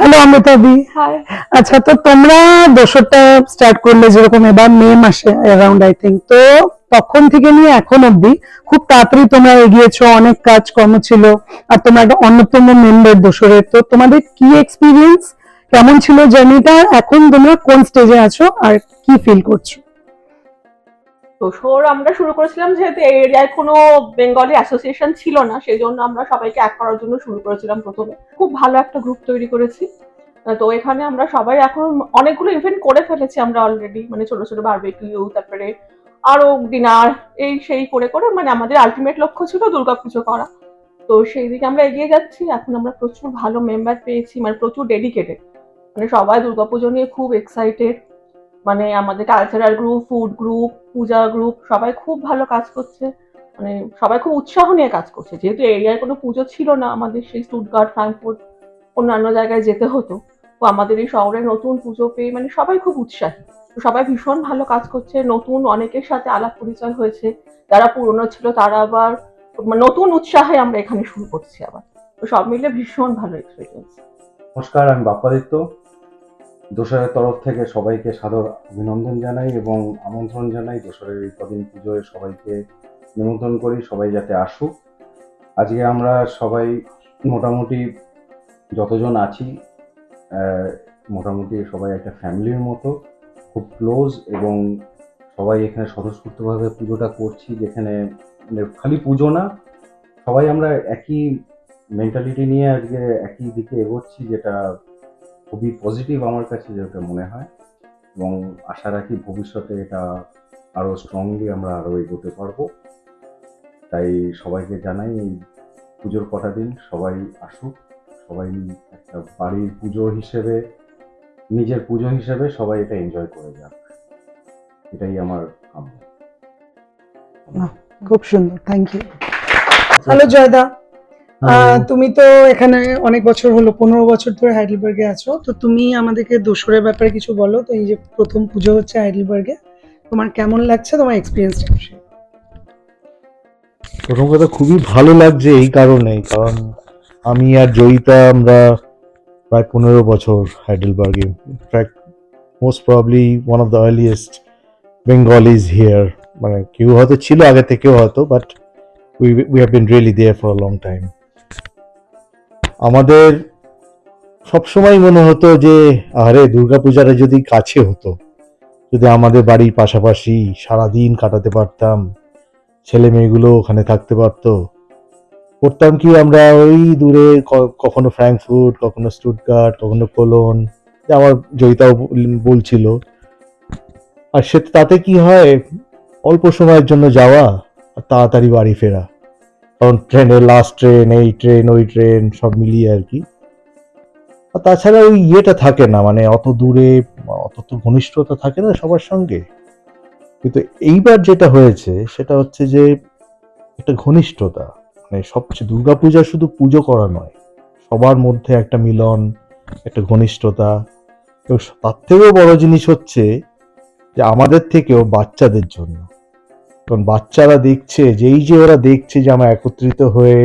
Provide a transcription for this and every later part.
Hello অমৃতাদি। High. আচ্ছা, তো তোমরা দোসরটা স্টার্ট করলে যেরকম এবার মে মাসে অ্যারাউন্ড আই থিঙ্ক, তো তখন থেকে নিয়ে এখন অবধি খুব তাড়াতাড়ি তোমরা এগিয়েছো, অনেক কাজকর্ম ছিল, আর তোমরা একটা অন্যতম মেম্বার দোসরের। তো তোমাদের কি এক্সপিরিয়েন্স, কেমন ছিল জার্নিটা, এখন তোমরা কোন স্টেজে আছো আর কি ফিল করছো? দোসর আমরা শুরু করেছিলাম যেহেতু এই এরিয়ায় কোনো বেঙ্গলি অ্যাসোসিয়েশন ছিল না, সেই জন্য আমরা সবাইকে এক করার জন্য শুরু করেছিলাম প্রথমে। খুব ভালো একটা গ্রুপ তৈরি করেছি। তো এখানে আমরা সবাই এখন অনেকগুলো ইভেন্ট করে ফেলেছি আমরা অলরেডি, মানে ছোট ছোট বারবিকিউ, তারপরে আরো ডিনার, এই সেই করে করে মানে আমাদের আলটিমেট লক্ষ্য ছিল দুর্গাপুজো করা। তো সেই দিকে আমরা এগিয়ে যাচ্ছি। এখন আমরা প্রচুর ভালো মেম্বার পেয়েছি, মানে প্রচুর ডেডিকেটেড, মানে সবাই দুর্গাপুজো নিয়ে খুব এক্সাইটেড। মানে আমাদের কালচারাল গ্রুপ, ফুড গ্রুপ, পূজা গ্রুপ সবাই খুব ভালো কাজ করছে। মানে সবাই খুব উৎসাহ নিয়ে কাজ করছে, যেহেতু এরিয়ায় কোনো পুজো ছিল না, আমাদের সেই স্টুটগার্ট, ফ্রাঙ্কফুর্ট, অন্যান্য জায়গায় যেতে হতো। তো আমাদের এই শহরে নতুন পুজো পেয়ে মানে সবাই খুব উৎসাহী। তো সবাই ভীষণ ভালো কাজ করছে, নতুন অনেকের সাথে আলাপ পরিচয় হয়েছে, যারা পুরনো ছিল তারা আবার নতুন উৎসাহে আমরা এখানে শুরু করছি আবার। তো সব মিলে ভীষণ ভালো এক্সপিরিয়েন্স। নমস্কার, আমি বাপ্পাদিত্য। দোসরের তরফ থেকে সবাইকে সাদর অভিনন্দন জানাই এবং আমন্ত্রণ জানাই দোসরের এই কদিন পুজোয় সবাইকে নিমন্ত্রণ করি, সবাই যাতে আসুক। আজকে আমরা সবাই মোটামুটি যতজন আছি মোটামুটি সবাই একটা ফ্যামিলির মতো, খুব ক্লোজ, এবং সবাই এখানে স্বতঃস্ফূর্তভাবে পুজোটা করছি, যেখানে মানে খালি পুজো না, সবাই আমরা একই মেন্টালিটি নিয়ে আজকে একই দিকে এগোচ্ছি, যেটা খুবই পজিটিভ আমার কাছে যেটা মনে হয়, এবং আশা রাখি ভবিষ্যতে এটা আরও স্ট্রংলি আমরা আরও এগোতে পারবো। তাই সবাইকে জানাই এই পুজোর কটা দিন সবাই আসুক, সবাই একটা বাড়ির পুজো হিসেবে, নিজের পুজো হিসেবে সবাই এটা এনজয় করে যাক, এটাই আমার কাম্য। খুব সুন্দর, থ্যাংক ইউ। হ্যালো জয়দা, তুমি তো এখানে অনেক বছর হলো, 15 বছর ধরে হাইডেলবার্গে আছো, তো তুমি আমাদেরকে দোসরের ব্যাপারে কিছু বলো। তো এই যে প্রথম পুজো হচ্ছে হাইডেলবার্গে, তোমার কেমন লাগছে, তোমার এক্সপিরিয়েন্সটা? প্রথম কথা খুবই ভালো লাগছে এই কারণেই, কারণ আমি আর জয়িতা আমরা প্রায় 15 বছর হাইডেলবার্গে, in fact most probably one of the earliest Bengalis here, মানে কেউ হয়তো ছিল আগে থেকেও হয়তো, but we have been really there for a long time. আমাদের সবসময় মনে হতো যে আরে দুর্গাপূজাটা যদি কাছে হতো, যদি আমাদের বাড়ির পাশাপাশি সারাদিন কাটাতে পারতাম, ছেলে মেয়েগুলো ওখানে থাকতে পারতো। করতাম কি আমরা ওই দূরে কখনো ফ্র্যাঙ্কফুর্ট, কখনো স্টুটগার্ট, কখনো কোলন, যে আমার জয়িতাও বলছিল। আর সে তাতে কি হয়, অল্প সময়ের জন্য যাওয়া আর তাড়াতাড়ি বাড়ি ফেরা, কারণ ট্রেনের লাস্ট ট্রেন, এই ট্রেন ওই ট্রেন সব মিলিয়ে আর কি। আর তাছাড়া ওই ইয়েটা থাকে না, মানে অত দূরে অত তো ঘনিষ্ঠতা থাকে না সবার সঙ্গে। কিন্তু এইবার যেটা হয়েছে সেটা হচ্ছে যে একটা ঘনিষ্ঠতা, মানে সবচেয়ে দুর্গাপূজা শুধু পুজো করা নয়, সবার মধ্যে একটা মিলন, একটা ঘনিষ্ঠতা। এবং তার থেকেও বড় জিনিস হচ্ছে যে আমাদের থেকেও বাচ্চাদের জন্য, কারণ বাচ্চারা দেখছে যে এই যে ওরা দেখছে যে আমরা একত্রিত হয়ে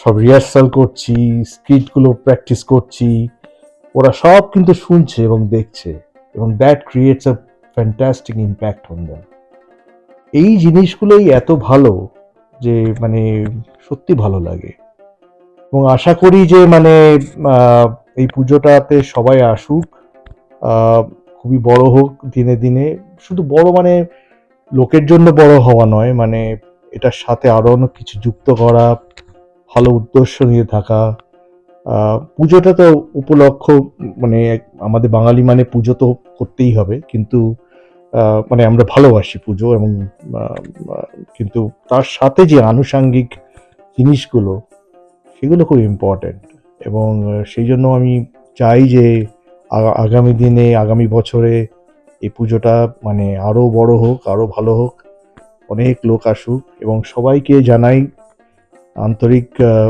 সব রিহার্সাল করছি, স্কিটগুলো প্র্যাকটিস করছি, ওরা সব কিন্তু শুনছে এবং দেখছে, এবং that creates a fantastic impact on them. এই জিনিসগুলোই এত ভালো যে মানে সত্যি ভালো লাগে। এবং আশা করি যে মানে এই পুজোটাতে সবাই আসুক, খুবই বড় হোক দিনে দিনে। শুধু বড় মানে লোকের জন্য বড় হওয়া নয়, মানে এটার সাথে আরো অনেক কিছু যুক্ত করা, ভালো উদ্দেশ্য নিয়ে থাকা। পুজোটা তো উপলক্ষ, মানে আমাদের বাঙালি মানে পুজো তো করতেই হবে, কিন্তু মানে আমরা ভালোবাসি পুজো, এবং কিন্তু তার সাথে যে আনুষাঙ্গিক জিনিসগুলো সেগুলো খুব ইম্পর্টেন্ট। এবং সেই জন্য আমি চাই যে আগামী দিনে, আগামী বছরে এই পুজোটা মানে আরো বড় হোক, আরো ভালো হোক, অনেক লোক আসুক, এবং সবাইকে জানাই আন্তরিক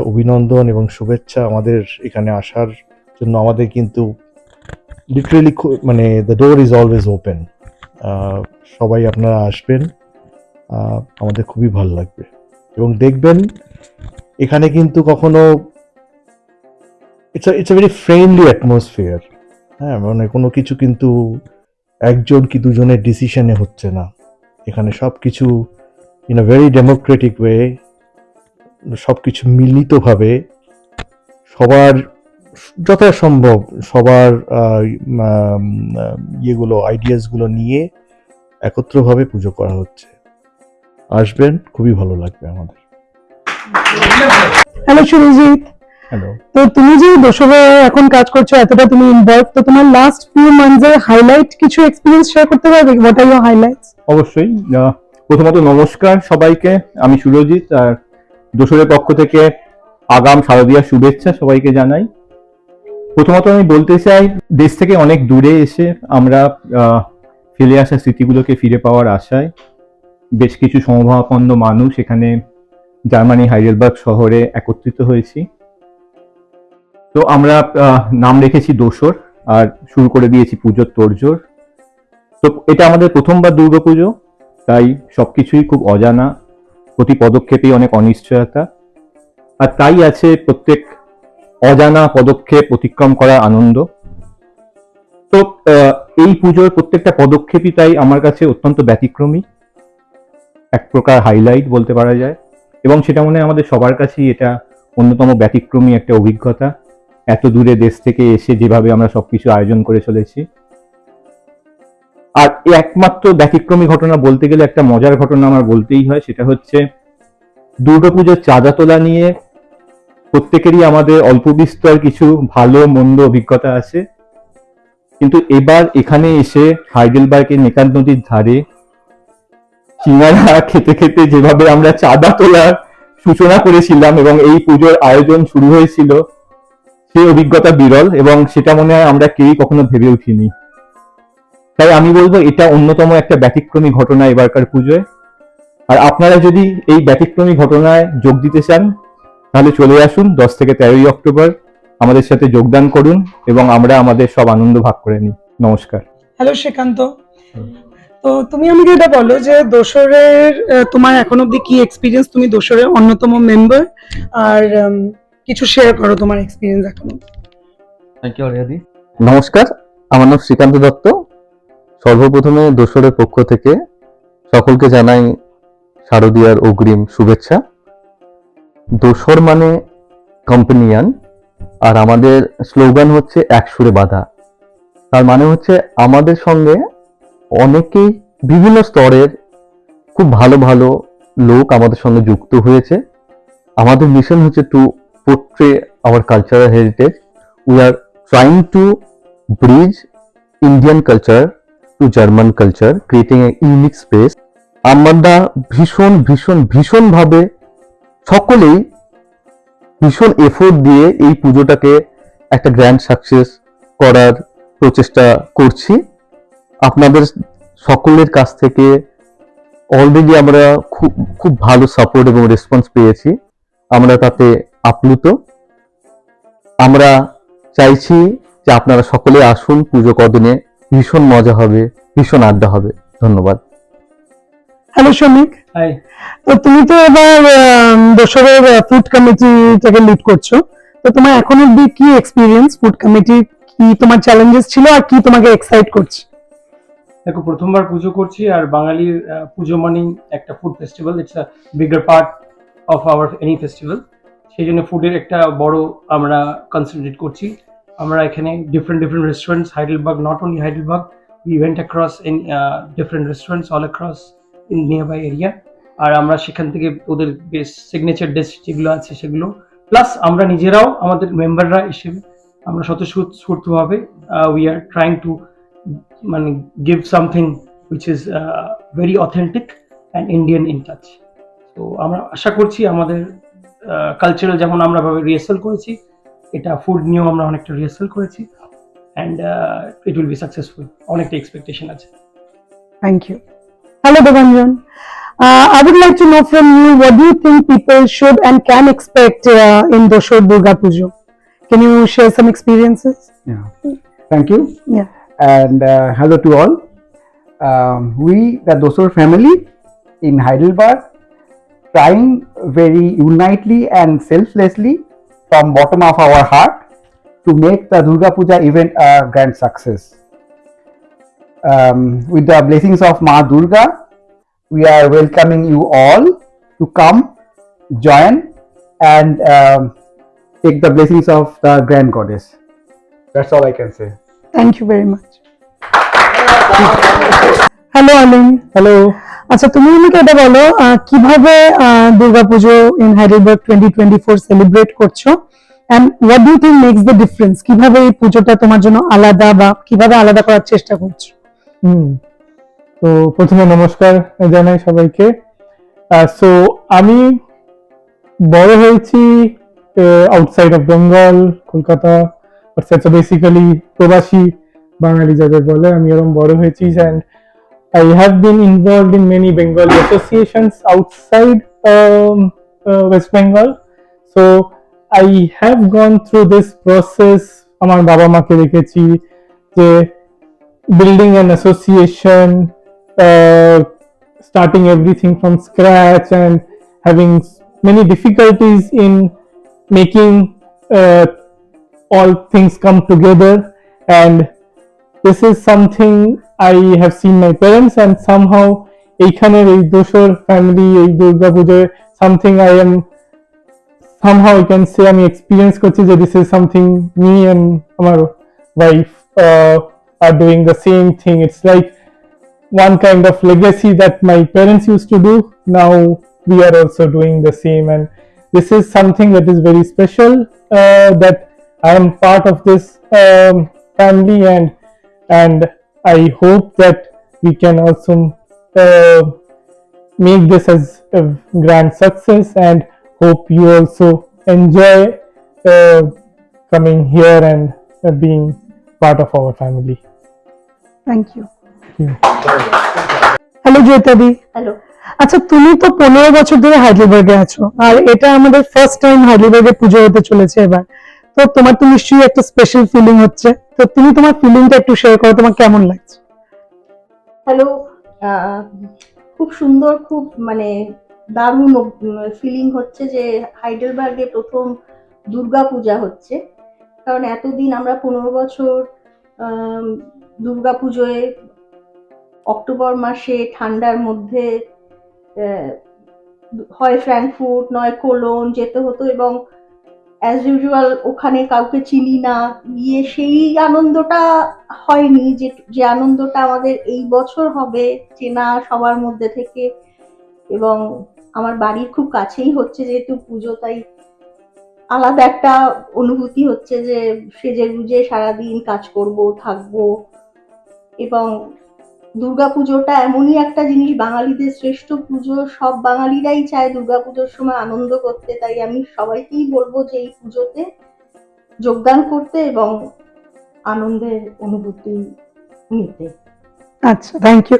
অভিনন্দন এবং শুভেচ্ছা আমাদের এখানে আসার জন্য। আমাদের কিন্তু লিটারেলি মানে the door is always open. সবাই আপনারা আসবেন, আমাদের খুবই ভালো লাগবে। এবং দেখবেন এখানে কিন্তু কখনো it's a very friendly atmosphere. হ্যাঁ, মানে কোনো কিছু কিন্তু একজন কি দুজনের ডিসিশনে হচ্ছে না, এখানে সব কিছু in a very Democratic way, সব কিছু মিলিতভাবে সবার যথাসম্ভব সবার ইয়েগুলো আইডিয়াসগুলো নিয়ে একত্রভাবে পুজো করা হচ্ছে। আসবেন, খুবই ভালো লাগবে আমাদের। Hello Surajit, hello. তো তুমি যে দোসরে এখন কাজ করছো, এতটা তুমি ইনভলভ, তো তোমার লাস্ট ফিউ মান্থসের হাইলাইট কিছু এক্সপিরিয়েন্স শেয়ার করতে পারবে? What are your highlights? অবশ্যই। প্রথমত নমস্কার সবাইকে, আমি সুরজিৎ, আর দোসরের পক্ষ থেকে আগাম শারদীয়ার শুভেচ্ছা সবাইকে জানাই। প্রথমত আমি বলতে চাই, দেশ থেকে অনেক দূরে এসে আমরা ফেলে আসা স্মৃতিগুলোকে ফিরে পাওয়ার আশায় বেশ কিছু সমভাবাপন্ন মানুষ এখানে জার্মানি হাইডেলবার্গ শহরে একত্রিত হয়েছি। তো আমরা নাম রেখেছি দোসর, আর শুরু করে দিয়েছি পুজোর তোড়জোড়। তো এটা আমাদের প্রথমবার দুর্গাপুজো, তাই সবকিছুই খুব অজানা, প্রতি পদক্ষেপেই অনেক অনিশ্চয়তা, আর তাই আছে প্রত্যেক অজানা পদক্ষেপ অতিক্রম করার আনন্দ। তো এই পুজোর প্রত্যেকটা পদক্ষেপই তাই আমার কাছে অত্যন্ত ব্যতিক্রমী, এক প্রকার হাইলাইট বলতে পারা যায়, এবং সেটা মনে হয় আমাদের সবার কাছেই এটা অন্যতম ব্যতিক্রমী একটা অভিজ্ঞতা। এত দূরে দেশ থেকে এসে যেভাবে আমরা সবকিছু আয়োজন করে চলেছি। আর একমাত্র ব্যতিক্রমী ঘটনা বলতে গেলে একটা মজার ঘটনা আমার বলতেই হয়, সেটা হচ্ছে দুর্গাপুজোর চাঁদা তোলা নিয়ে প্রত্যেকেরই আমাদের অল্প বিস্তর কিছু ভালো মন্দ অভিজ্ঞতা আছে, কিন্তু এবার এখানে এসে হাইডেলবার্গের নেকান নদীর ধারে সিঙ্গারা খেতে খেতে যেভাবে আমরা চাঁদা তোলার সূচনা করেছিলাম এবং এই পুজোর আয়োজন শুরু হয়েছিল, সেই অভিজ্ঞতা বিরল, এবং সেটা মনে হয় আমরা কেউই কখনো ভেবে উঠিনি। তাই আমি বলবো এটা অন্যতম একটা ব্যতিক্রমী ঘটনা এবারকার পুজোয়। আর আপনারা যদি এই ব্যতিক্রমী ঘটনায় যোগ দিতে চান, তাহলে চলে আসুন 10 থেকে 13ই অক্টোবর, আমাদের সাথে যোগদান করুন এবং আমরা আমাদের সব আনন্দ ভাগ করে নিই। নমস্কার। হ্যালো শ্রীকান্ত, তো তুমি আমাকে এটা বলো যে দোসরের তোমার এখন অব্দি কি এক্সপিরিয়েন্স, তুমি দোসরের অন্যতম মেম্বার, আর কিছু শেয়ার করো তোমার এক্সপিরিয়েন্স এখনো। থ্যাংক ইউ অরিয়াদি। নমস্কার, আমার নাম শ্রীকান্ত দত্ত। সর্বপ্রথমে দোসরের পক্ষ থেকে সকলকে জানাই শারদীয়ার অগ্রিম শুভেচ্ছা। দোসর মানে কম্পানিয়ান, আর আমাদের স্লোগান হচ্ছে এক সুরে বাঁধা। তার মানে হচ্ছে আমাদের সঙ্গে অনেকেই বিভিন্ন স্তরের খুব ভালো ভালো লোক আমাদের সঙ্গে যুক্ত হয়েছে। আমাদের মিশন হচ্ছে to portray our cultural heritage. We are trying to bridge Indian culture to German culture, creating a unique space. আমরা ভীষণ ভীষণ ভীষণ ভাবে সকলেই ভীষণ এফোর্ট দিয়ে এই পুজোটাকে একটা গ্র্যান্ড সাকসেস করার প্রচেষ্টা করছি। আপনাদের সকলের কাছ থেকে অলরেডি আমরা খুব খুব ভালো সাপোর্ট এবং রেসপন্স পেয়েছি, আমরা তাতে আপ্লুত। আমরা চাইছি যে আপনারা সকলে আসুন, পুজো কদিনে ভীষণ মজা হবে, ভীষণ আড্ডা হবে। ধন্যবাদ। হ্যালো শ্রমিক, হাই। তো তুমি তো এবার দোসরের ফুড কমিটিটাকে লিড করছো, তো তোমার এখন অব্দি কি এক্সপিরিয়েন্স, ফুড কমিটি কি তোমার চ্যালেঞ্জেস ছিল, আর কি তোমাকে এক্সাইট করছে? দেখো, প্রথমবার পুজো করছি, আর বাঙালির পুজো মানেই একটা food festival. It's a bigger part of our any festival. সেই জন্য ফুডের একটা বড় আমরা কনসেন্ট্রেট করছি। আমরা এখানে different restaurants, Heidelberg, not only Heidelberg, we went across in different restaurants all across in nearby area. আর আমরা সেখান থেকে ওদের বেশ সিগনেচার ডিশ যেগুলো আছে সেগুলো, প্লাস আমরা নিজেরাও আমাদের মেম্বাররা হিসেবে আমরা স্বতঃস্ফূর্তভাবে উই আর ট্রাইং টু মানে give something which is very authentic and Indian in touch. তো আমরা আশা করছি আমাদের কালচারাল যেমন আমরা ভাবে রিহার্সাল করেছি, এটা ফুড নিয়েও আমরা অনেকটা রিহার্সাল করেছি, and it will be successful. অনেকটা এক্সপেকটেশন আছে। Thank you. Hello Devanjan, I would like to know from you, what do you think people should and can expect in Doshor Durga Pujo? Can you share some experiences? Yeah. Thank you. Yeah. And hello to all. We, the Dosor family in Heidelberg, trying very unitedly and selflessly from bottom of our heart to make the Durga Puja event a grand success. With the blessings of Ma Durga, we are welcoming you all to come, join, and take the blessings of the grand goddess. That's all I can say. Thank you very much. Hello Olin. Hello. আচ্ছা, তুমি আমাকে এটা বলো, কিভাবে Durga Puja in Heidelberg 2024 celebrate করছো, and what do you think makes the difference? কিভাবে এই পুজোটা তোমার জন্য আলাদা, বা কিভাবে আলাদা করার চেষ্টা করছো? তো প্রথমে নমস্কার জানাই সবাইকে। সো আমি বড় হয়েছি outside of Bengal, Kolkata, basically প্রবাসী বাঙালি যাদের বলে, আমি এরকম বড় হয়েছি। And I have been involved in many Bengali associations outside West Bengal. So I have gone through this process. আমার বাবা মাকে দেখেছি যে building an association, starting everything from scratch and having many difficulties in making all things come together. And this is something I have seen my parents, and somehow এইখানের এই দোসর family, এই দুর্গা পুজোয় something I am somehow I can say আমি experience করছি যে this is something me and আমার wife are doing the same thing. It's like one kind of legacy that my parents used to do. Now we are also doing the same, and this is something that is very special, that I am part of this family, and I hope that we can also make this as a grand success, and hope you also enjoy coming here and being part of our family. Thank you. Hello জয়িতাদি। Hello. আচ্ছা, তুমি তো 15 বছর ধরে হাইডেলবার্গে আছো, আর এটা আমাদের first time হাইডেলবার্গে পুজো হতে চলেছে এবার। তো তোমার তো নিশ্চয়ই একটা স্পেশাল ফিলিং হচ্ছে, তো তুমি তোমার ফিলিংটা একটু শেয়ার করো, তোমার কেমন লাগছে? হ্যালো। খুব সুন্দর, খুব মানে দারুণ ফিলিং হচ্ছে যে হাইডেলবার্গে প্রথম দুর্গা পূজা হচ্ছে। কারণ এতদিন আমরা 15 বছর দুর্গা পুজোয় অক্টোবর মাসে ঠান্ডার মধ্যে হয় ফ্র্যাঙ্কফুর্ট নয় কোলন যেতে হতো, এবং অ্যাজ ইউজুয়াল ওখানে কাউকে চিনি না, গিয়ে সেই আনন্দটা হয়নি যে আনন্দটা আমাদের এই বছর হবে চেনা সবার মধ্যে থেকে। এবং আমার বাড়ির খুব কাছেই হচ্ছে যেহেতু পুজো, তাই আলাদা একটা অনুভূতি হচ্ছে যে সেজে গুজে সারাদিন কাজ করব, থাকবো। এবং দুর্গাপুজোটা এমনই একটা জিনিস, বাঙালিদের শ্রেষ্ঠ পুজো, সব বাঙালিরাই চায় দুর্গাপুজোর সময় আনন্দ করতে। তাই আমি সবাইকেই বলবো যে এই পুজোতে যোগদান করতে এবং আনন্দের অনুভূতি নিতে। আচ্ছা, থ্যাংক ইউ।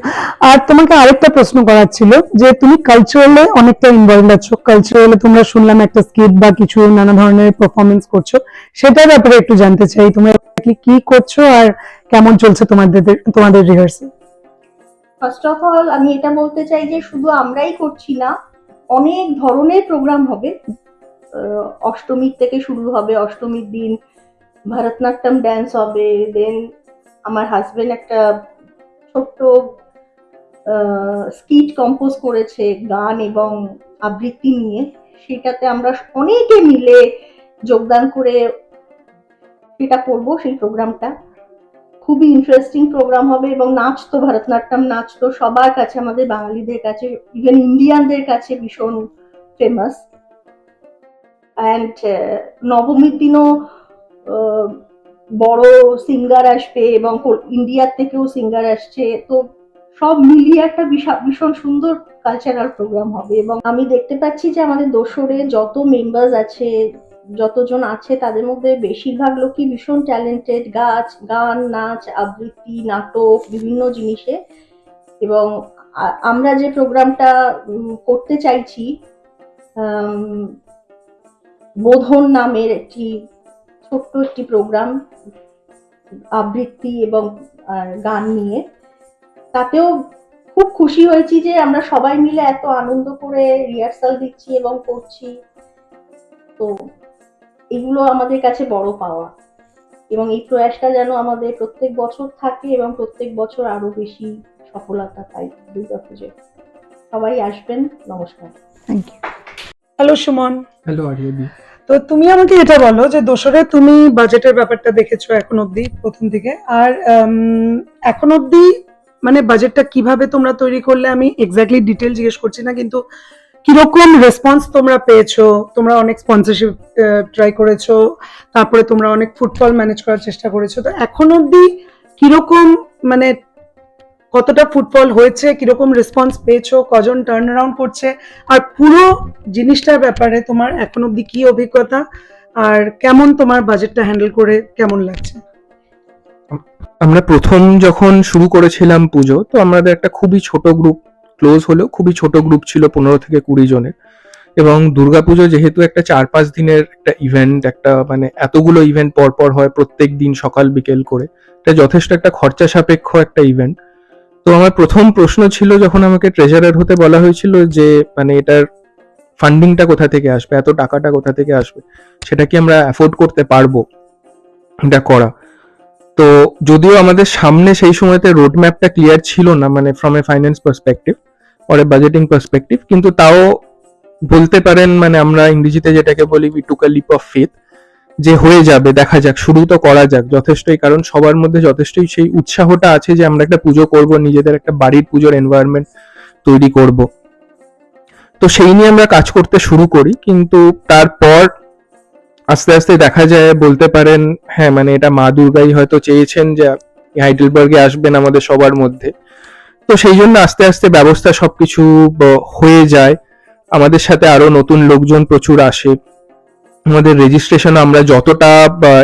আর তোমাকে আরেকটা প্রশ্ন করার ছিল, যে তুমি কালচারালে অনেকটা ইনভলভ আছো, কালচারালে তোমরা শুনলাম একটা স্কিট বা কিছু নানা ধরনের পারফরমেন্স করছো, সেটার ব্যাপারে একটু জানতে চাই, তোমরা কি করছো আর কেমন চলছে তোমাদের রিহার্সাল? ফার্স্ট অফ অল আমি এটা বলতে চাই যে শুধু আমরাই করছি না, অনেক ধরনের প্রোগ্রাম হবে। অষ্টমীর থেকে শুরু হবে, অষ্টমীর দিন ভারতনাট্যম ড্যান্স হবে। দেন আমার হাজবেন্ড একটা ছোট্ট স্কিট কম্পোজ করেছে গান এবং আবৃত্তি নিয়ে, সেটাতে আমরা অনেকে মিলে যোগদান করে সেটা করবো। সেই প্রোগ্রামটা খুবই ইন্টারেস্টিং প্রোগ্রাম হবে, এবং নাচ তো ভারতনাট্যম নাচ তো সবার কাছে, আমাদের বাঙালিদের কাছে, ইভেন ইন্ডিয়ানদের কাছে ভীষণ ফেমাস। অ্যান্ড নবমীর দিনও বড় সিঙ্গার আসবে, এবং ইন্ডিয়ার থেকেও সিঙ্গার আসছে। তো সব মিলিয়ে একটা ভীষণ সুন্দর কালচারাল প্রোগ্রাম হবে। এবং আমি দেখতে পাচ্ছি যে আমাদের দোসরে যত মেম্বার্স আছে, যতজন আছে, তাদের মধ্যে বেশিরভাগ লোকই ভীষণ ট্যালেন্টেড, গান, নাচ, আবৃত্তি, নাটক, বিভিন্ন জিনিসে। এবং আমরা যে প্রোগ্রামটা করতে চাইছি, বোধন নামের ছোট্ট একটি প্রোগ্রাম, আবৃত্তি এবং গান নিয়ে, তাতেও খুব খুশি হয়েছি যে আমরা সবাই মিলে এত আনন্দ করে রিহার্সাল দিচ্ছি এবং করছি। তো এগুলো আমাদের কাছে বড় পাওয়া। এবং এই প্রয়াসটা যেন আমাদের প্রত্যেক বছর থাকে এবং প্রত্যেক বছর আরো বেশি সফলতা পাই দুর্গাপুজোয়। সবাই আসবেন। নমস্কার। Thank you. Hello Suman, hello আরিয়াদি। তো তুমি আমাকে এটা বলো যে দোসরে তুমি বাজেটের ব্যাপারটা দেখেছো এখন অবধি প্রথম থেকে, আর এখন অবধি মানে বাজেটটা কিভাবে তোমরা তৈরি করলে, আমি এক্স্যাক্টলি ডিটেল জিজ্ঞেস করছি না, কিন্তু কিরকম রেসপন্স তোমরা পেয়েছো? তোমরা অনেক স্পন্সরশিপ ট্রাই করেছো, তারপরে তোমরা অনেক ফুটফল ম্যানেজ করার চেষ্টা করেছো, তো এখন অবধি কিরকম মানে কতটা ফুটফল হয়েছে, কিরকম রেসপন্স পেয়েছো, কজন টার্ন অ্যারাউন্ড করছে, আর পুরো জিনিসটার ব্যাপারে তোমার এখন অবধি কি অভিজ্ঞতা, আর কেমন তোমার বাজেটটা হ্যান্ডেল করে কেমন লাগছে? আমরা প্রথম যখন শুরু করেছিলাম পুজো, তো আমাদের একটা খুবই ছোট গ্রুপ, ক্লোজ হলেও খুবই ছোট গ্রুপ ছিল, 15 থেকে 20 জনের। এবং দুর্গাপুজো যেহেতু একটা 4-5 দিনের একটা ইভেন্ট, একটা মানে এতগুলো ইভেন্ট পর পর হয় প্রত্যেক দিন সকাল বিকেল করে, এটা যথেষ্ট একটা খরচা সাপেক্ষ একটা ইভেন্ট। তো আমার প্রথম প্রশ্ন ছিল যখন আমাকে ট্রেজারার হতে বলা হয়েছিল যে মানে এটার ফান্ডিংটা কোথা থেকে আসবে, এত টাকাটা কোথা থেকে আসবে, সেটা কি আমরা অ্যাফোর্ড করতে পারবো এটা করা। তো যদিও আমাদের সামনে সেই সময়তে রোড ম্যাপটা ক্লিয়ার ছিল না, মানে from a finance perspective or a budgeting perspective, কিন্তু তাও বলতে পারেন মানে আমরা ইংরেজিতে যেটাকে বলি we took a leap of faith, যে হয়ে যাবে, দেখা যাক, শুরু তো করা যাক যথেষ্টই, কারণ সবার মধ্যে যথেষ্টই সেই উৎসাহটা আছে যে আমরা একটা পুজো করব, নিজেদের একটা বাড়ির পুজোর এনভায়রনমেন্ট তৈরি করব। তো সেই নিয়ে আমরা কাজ করতে শুরু করি, কিন্তু তারপর আস্তে আস্তে দেখা যায়, বলতে পারেন হ্যাঁ মানে এটা মা দুর্গাই হয়তো চেয়েছেন যে হাইডেলবার্গে আসবেন আমাদের সবার মধ্যে। তো সেই জন্য আস্তে আস্তে ব্যবস্থা সবকিছু হয়ে যায়, আমাদের সাথে আরো নতুন লোকজন প্রচুর আসে, আমাদের রেজিস্ট্রেশন আমরা যতটা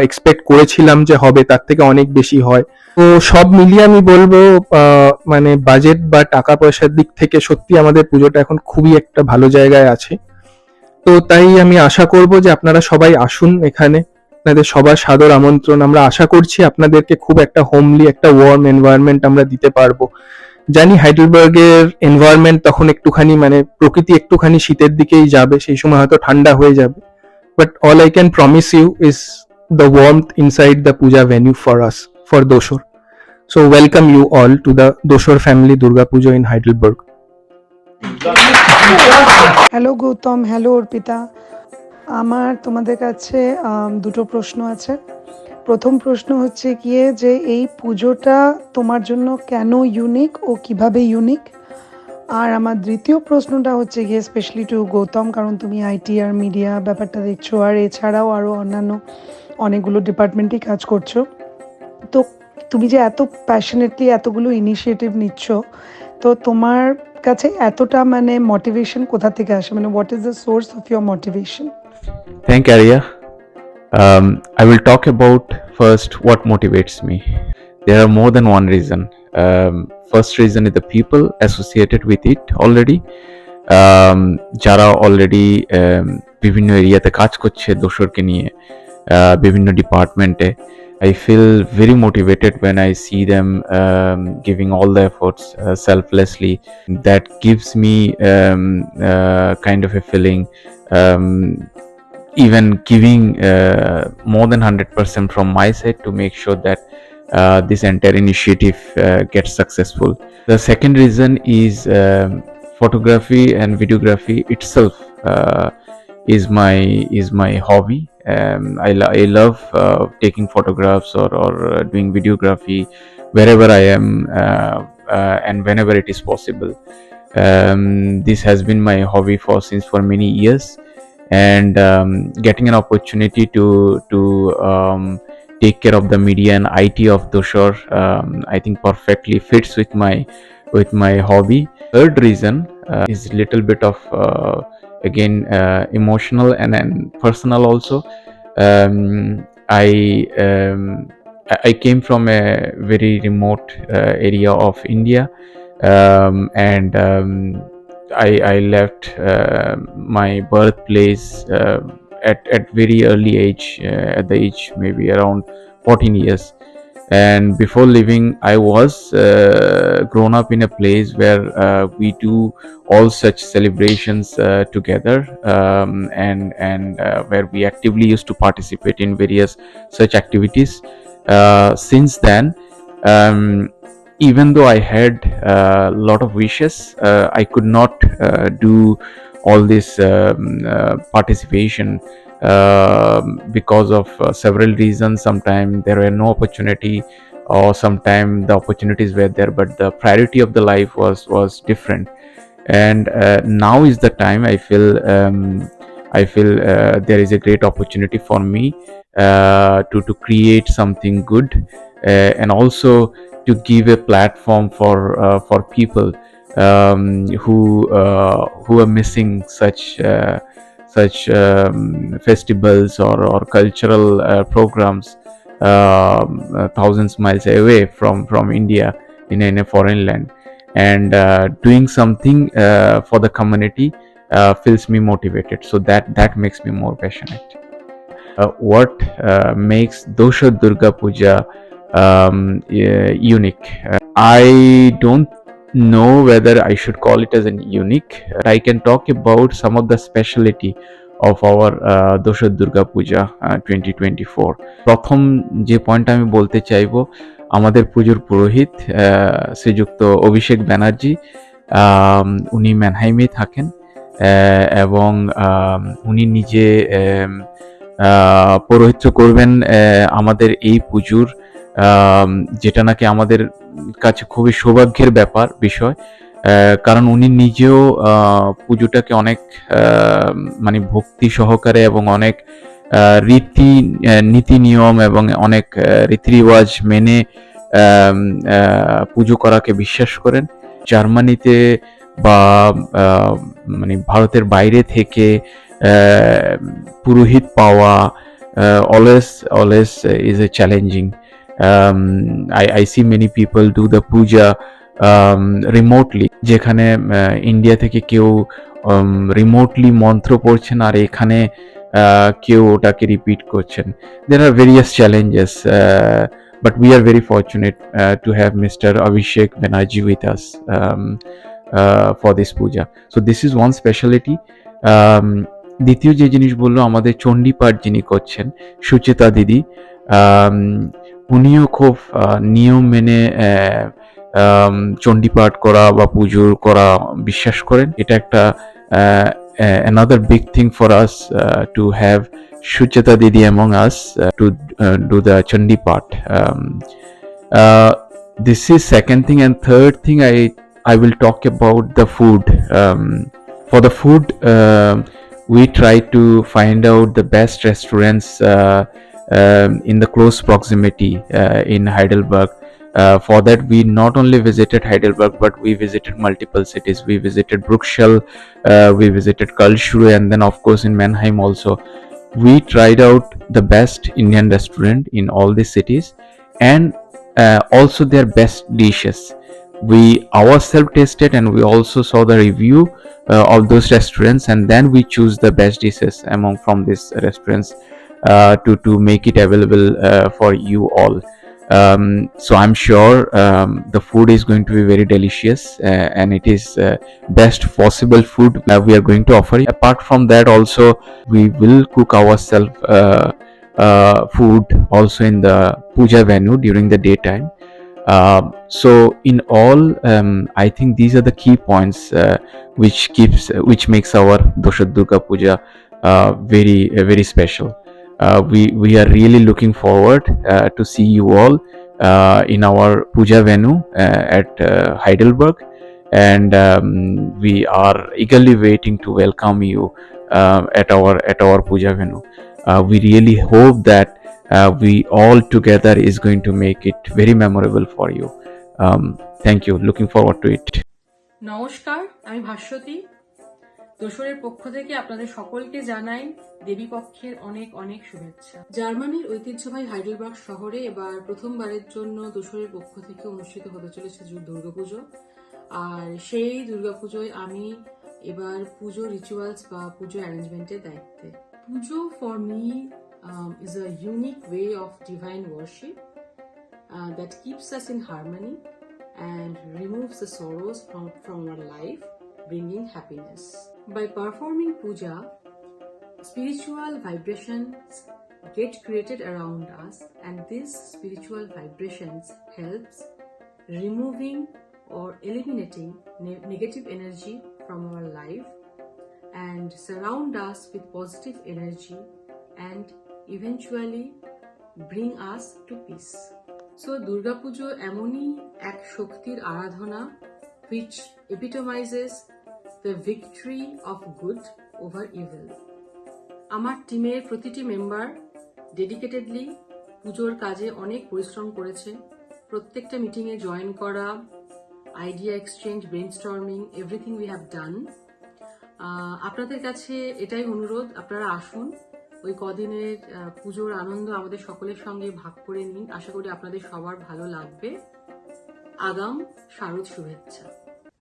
এক্সপেক্ট করেছিলাম যে হবে তার থেকে অনেক বেশি হয়। তো সব মিলিয়ে আমি বলবো মানে বাজেট বা টাকা পয়সার দিক থেকে সত্যি আমাদের পুজোটা এখন খুবই একটা ভালো জায়গায় আছে। তো তাই আমি আশা করব যে আপনারা সবাই আসুন এখানে, আপনাদের সবার সাদর আমন্ত্রণ। আমরা আশা করছি আপনাদেরকে খুব একটা হোমলি, একটা ওয়ার্ম এনভায়রনমেন্ট আমরা দিতে পারবো। জানি হাইডেলবার্গের এনভায়রনমেন্ট তখন একটুখানি মানে প্রকৃতি একটুখানি শীতের দিকেই যাবে, সেই সময় হয়তো ঠান্ডা হয়ে যাবে, but all I can promise you is the warmth inside the puja venue for us, for Doshor. So welcome you all to the Doshor family Durga Puja in Heidelberg. Hello Gautam, hello Arpita, আমার তোমাদের কাছে দুটো প্রশ্ন আছে। প্রথম প্রশ্ন হচ্ছে গিয়ে যে এই পুজোটা তোমার জন্য কেন ইউনিক ও কিভাবে ইউনিক, আর আমার দ্বিতীয় প্রশ্নটা হচ্ছে গিয়ে স্পেশালি টু গৌতম, কারণ তুমি আইটি আর মিডিয়া ব্যাপারটা দেখছো, আর এছাড়াও আরও অন্যান্য অনেকগুলো ডিপার্টমেন্টেই কাজ করছো, তো তুমি যে এত প্যাশনেটলি এতগুলো ইনিশিয়েটিভ নিচ্ছ, তো তোমার কাছে এতটা মানে মোটিভেশন কোথা থেকে আসে, মানে what is the source of your motivation? Thank you, Arya. I will talk about first what motivates me. There are more than one reason. First reason is the people associated with it already. যারা already বিভিন্ন এরিয়াতে কাজ করছে দোসরকে নিয়ে, বিভিন্ন ডিপার্টমেন্টে, I feel very motivated when I see them giving all the efforts selflessly. That gives me kind of a feeling, even giving more than 100% from my side to make sure that this entire initiative gets successful. The second reason is photography and videography itself is my hobby. I love taking photographs or doing videography wherever I am and whenever it is possible. This has been my hobby for many years, and getting an opportunity to take care of the media and IT of Doshor, I think perfectly fits with my hobby. Third reason is a little bit of again emotional and personal also. I came from a very remote area of India, and I left my birthplace at very early age, at the age maybe around 14 years, And before leaving, I was grown up in a place where we do all such celebrations together, and where we actively used to participate in various such activities. Since then, um, even though I had a lot of wishes, I could not do all this participation because of several reasons. Sometimes there were no opportunity, or sometimes the opportunities were there, but the priority of the life was different. And now is the time I feel there is a great opportunity for me to create something good, and also to give a platform for people who are missing such festivals or cultural programs thousands miles away from India, in a foreign land. And doing something for the community feels me motivated, so that makes me more passionate. What makes Dosha Durga Puja unique? I don't know whether I should call it as an unique. I can talk about some of the speciality of our Dosha Durga Puja 2024. প্রথম যে point আমি বলতে চাইবো, আমাদের পুজোর পুরোহিত শ্রীযুক্ত অভিষেক ব্যানার্জি, উনি ম্যানহাইমে থাকেন, এবং উনি নিজে পৌরোহিত্য করবেন আমাদের এই পুজোর, যেটা নাকি আমাদের কাছে খুবই সৌভাগ্যের বিষয়, কারণ উনি নিজেও পুজোটাকে অনেক মানে ভক্তি সহকারে এবং অনেক নীতি নিয়ম এবং অনেক রীতি রিওয়াজ মেনে পুজো করাকে বিশ্বাস করেন। জার্মানিতে বা মানে ভারতের বাইরে থেকে পুরোহিত পাওয়া always is a challenging. I see many people do the puja remotely, যেখানে ইন্ডিয়া থেকে কেউ রিমোটলি মন্ত্র পড়ছেন আর এখানে কেউ ওটাকে রিপিট করছেন। There are various challenges, but we are very fortunate to have Mr. Abhishek Banerjee with us for this puja. So this is one specialty. দ্বিতীয় যে জিনিস বললো, আমাদের চণ্ডীপাঠ যিনি করছেন সুচেতা দিদি, উনিও খুব নিয়ম মেনে চণ্ডীপাঠ করা বা পুজো করা বিশ্বাস করেন। এটা একটা another big thing for us to have Sucheta Didi among us to do the Chandi part. This is second thing, and third thing I will talk about the food. For the food, we try to find out the best restaurants in the close proximity in Heidelberg. For that, we not only visited Heidelberg, but we visited multiple cities. We visited Bruxelles, we visited Karlsruhe, and then of course in Mannheim also. We tried out the best Indian restaurant in all these cities, and also their best dishes. We ourselves tasted, and we also saw the review of those restaurants, and then we choose the best dishes among from these restaurants to make it available for you all. So I'm sure the food is going to be very delicious, and it is best possible food we are going to offer. Apart from that, also we will cook ourselves food also in the puja venue during the daytime. So in all, I think these are the key points which makes our Dosha Durga Puja very special. We are really looking forward to see you all in our puja venue at Heidelberg, and we are eagerly waiting to welcome you at our puja venue. We really hope that we all together is going to make it very memorable for you. Thank you. Looking forward to it. নমস্কার, আমি ভাস্বতী। দোসরের পক্ষ থেকে আপনাদের সকলকে জানাই দেবী পক্ষের অনেক অনেক শুভেচ্ছা। জার্মানির ঐতিহ্যবাহী হাইডেলবার্গ শহরে এবার প্রথমবারের জন্য দোসরের পক্ষ থেকে অনুষ্ঠিত হতে চলেছে দুর্গাপুজো। আর সেই দুর্গাপুজোয় আমি এবার পুজো রিচুয়ালস বা পুজো অ্যারেঞ্জমেন্টের দায়িত্বে। পুজো for me is a unique way of divine worship. that keeps us in harmony and removes the sorrows from our life, bringing happiness. By performing puja, spiritual vibrations get created around us, and these spiritual vibrations helps removing or eliminating negative energy from our life and surround us with positive energy and eventually bring us to peace. So Durga Pujo এমনই এক শক্তির আরাধনা which epitomizes the victory of good over evil. আমার টিমের প্রতিটি member dedicatedly পুজোর কাজে অনেক পরিশ্রম করেছে। প্রত্যেকটা মিটিংয়ে জয়েন করা, idea exchange, brainstorming, everything we have done. আপনাদের কাছে এটাই অনুরোধ, আপনারা আসুন, ওই কদিনের পুজোর আনন্দ আমাদের সকলের সঙ্গে ভাগ করে নিন। আশা করি আপনাদের সবার ভালো লাগবে। আগাম শারদ শুভেচ্ছা।